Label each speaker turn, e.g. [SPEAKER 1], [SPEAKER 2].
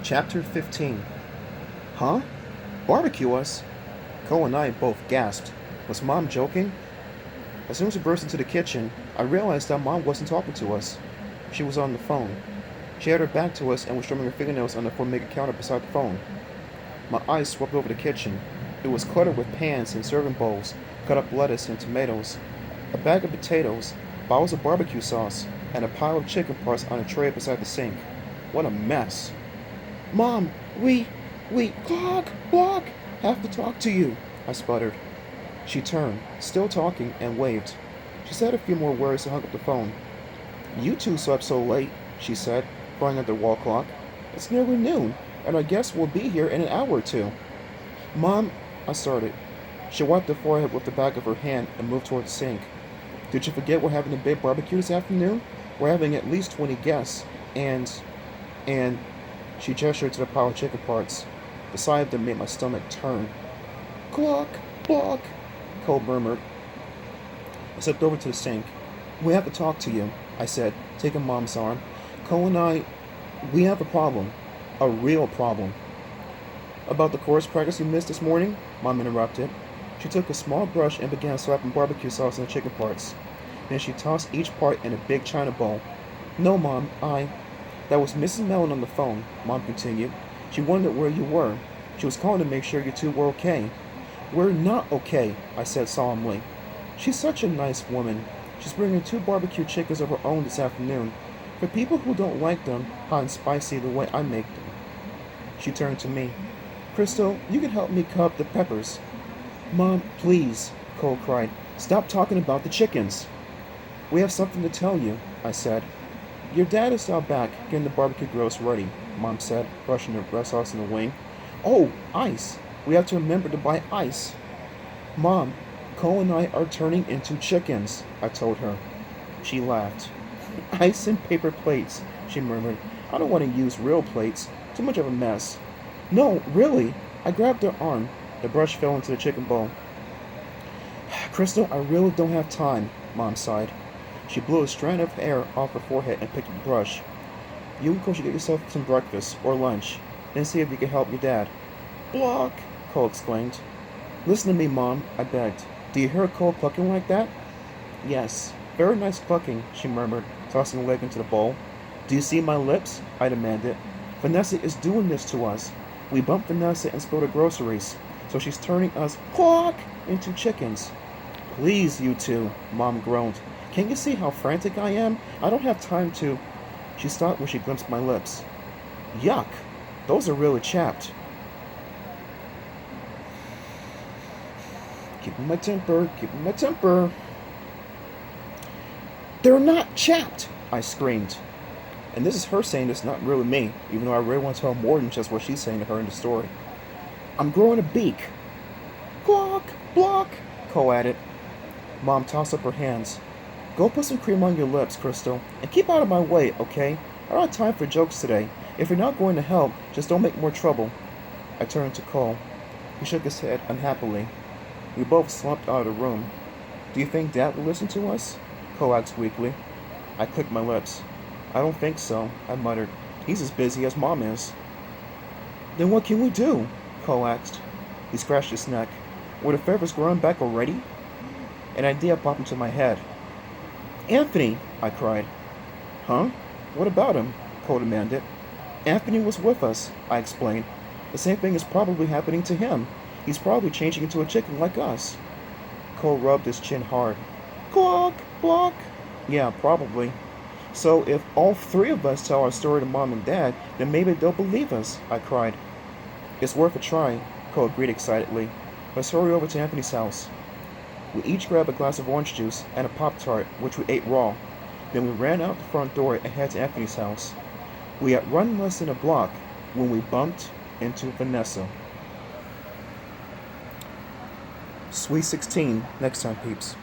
[SPEAKER 1] Chapter 15. Huh? Barbecue us? Cole and I both gasped. Was Mom joking? As soon as we burst into the kitchen, I realized that Mom wasn't talking to us. She was on the phone. She had her back to us and was strumming her fingernails on the formica counter beside the phone. My eyes swept over the kitchen. It was cluttered with pans and serving bowls, cut up lettuce and tomatoes, a bag of potatoes, bottles of barbecue sauce, and a pile of chicken parts on a tray beside the sink. What a mess. Mom, Block, have to talk to you, I sputtered. She turned, still talking, and waved. She said a few more words and hung up the phone. You two slept so late, she said, throwing at the wall clock. It's nearly noon, and I guess we'll be here in an hour or two. Mom, I started. She wiped her forehead with the back of her hand and moved toward the sink. Did you forget we're having a big barbecue this afternoon? We're having at least 20 guests, and she gestured to the pile of chicken parts. The sight of them made my stomach turn. Block, Cole murmured. I stepped over to the sink. We have to talk to you, I said, taking Mom's arm. Cole and we have a problem. A real problem. About the chorus practice you missed this morning? Mom interrupted. She took a small brush and began slapping barbecue sauce on the chicken parts. Then she tossed each part in a big china bowl. No, Mom, That was Mrs. Mellon on the phone, Mom continued. She wondered where you were. She was calling to make sure you two were okay. We're not okay, I said solemnly. She's such a nice woman. She's bringing 2 barbecue chickens of her own this afternoon. For people who don't like them hot and spicy the way I make them. She turned to me. Crystal, you can help me cut up the peppers. Mom, please, Cole cried. Stop talking about the chickens. We have something to tell you, I said. Your dad is out back getting the barbecue grills ready, Mom said, brushing the red sauce in the wing. Oh, ice. We have to remember to buy ice. Mom, Cole and I are turning into chickens, I told her. She laughed. Ice and paper plates, she murmured. I don't want to use real plates. Too much of a mess. No, really. I grabbed her arm. The brush fell into the chicken bowl. Crystal, I really don't have time, Mom sighed. She blew a strand of hair off her forehead and picked up the brush. You and Cole should get yourself some breakfast or lunch, then see if you can help your dad. Block, Cole exclaimed. Listen to me, Mom, I begged. Do you hear Cole clucking like that? Yes, very nice clucking, she murmured, tossing a leg into the bowl. Do you see my lips? I demanded. Vanessa is doing this to us. We bumped Vanessa and spilled her groceries, so she's turning us, cluck, into chickens. Please, you two, Mom groaned. Can't you see how frantic I am? I don't have time to... She stopped when she glimpsed my lips. Yuck! Those are really chapped. Keeping my temper. They're not chapped! I screamed. And this is her saying this, not really me, even though I really want to tell more than just what she's saying to her in the story. I'm growing a beak. Block, Cole added. Mom tossed up her hands. Go put some cream on your lips, Crystal, and keep out of my way, okay? I don't have time for jokes today. If you're not going to help, just don't make more trouble. I turned to Cole. He shook his head unhappily. We both slumped out of the room. Do you think Dad will listen to us? Cole asked weakly. I clicked my lips. I don't think so, I muttered. He's as busy as Mom is. Then what can we do? Cole asked. He scratched his neck. Were the feathers growing back already? An idea popped into my head. Anthony, I cried. Huh? What about him? Cole demanded. Anthony was with us, I explained. The same thing is probably happening to him. He's probably changing into a chicken like us. Cole rubbed his chin hard. Block. Yeah, probably. So if all 3 of us tell our story to Mom and Dad, then maybe they'll believe us, I cried. It's worth a try, Cole agreed excitedly. Let's hurry over to Anthony's house. We each grabbed a glass of orange juice and a Pop-Tart, which we ate raw. Then we ran out the front door and headed to Anthony's house. We had run less than a block when we bumped into Vanessa. Sweet 16, next time, peeps.